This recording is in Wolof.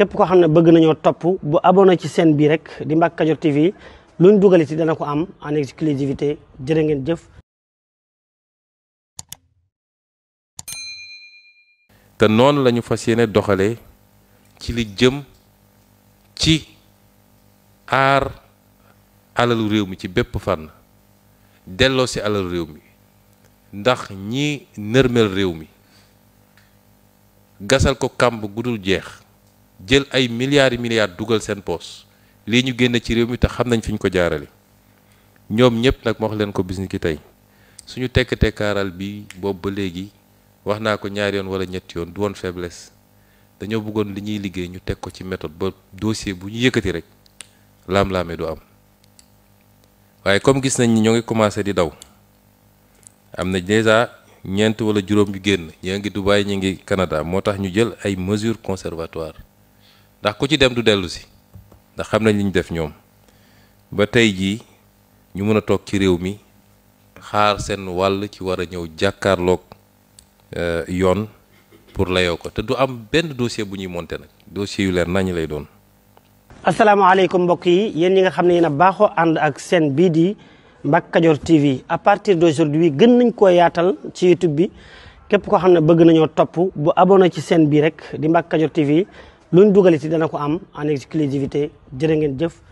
képp koo xam ne bëgg nañoo topp bu abonné ci chaîne bi rek di Mbacke Kadior TV luñ dugal ci dana ko am en exclusivité jërë ngeen jëf. te noonu la ñu fas yéene doxalee ci li jëm ci aar alalu réew mi ci bépp fànn delloo si alalu réew mi ndax ñi nërmel réew mi gasal ko kàmb gudul jeex jël ay milliards yi milliards dugal seen poos lii ñu génn ci réew mi te xam nañ fi ñu ko jaarale ñoom ñëpp nag ma wax leen ko bis ni ki tey suñu tekk-tekkaaral bi boobu ba léegi wax naa ko ñaari yoon wala ñetti yoon du woon faiblesse dañoo bëggoon li ñuy liggéey ñu teg ko ci méthode ba dossier bu ñu yëkkati rek laam-laame du am waaye comme gis nañ ni ñoo ngi commencé di daw am na déjà ñeent wala juróom yu génn ñii ngi Dubaï ñi ngi Canada moo tax ñu jël ay mesures conservatoires ndax ku ci dem du dellu si ndax xam nañ li ñu def ñoom ba tey jii ñu mën a toog ci réew mi xaar seen wàll ci war a ñëw jàkkaarloog yoon pour layoo ko te du am benn dossier bu ñuy monter nag dossier yu leer nañ lay doon. asalaamaaleykum mbokk yi yéen ñi nga xam ne yéen a baaxoo ànd ak chaîne bii di Mbacke Kadior TV à partir d'aujourd'hui gën nañ koo yaatal ci YouTube bi képp koo xam ne bëgg nañoo topp bu abonné ci chaîne bi rek di Mbacke Kadior TV luñ dugal ci dana ko am en exclusivité jërë ngeen jëf.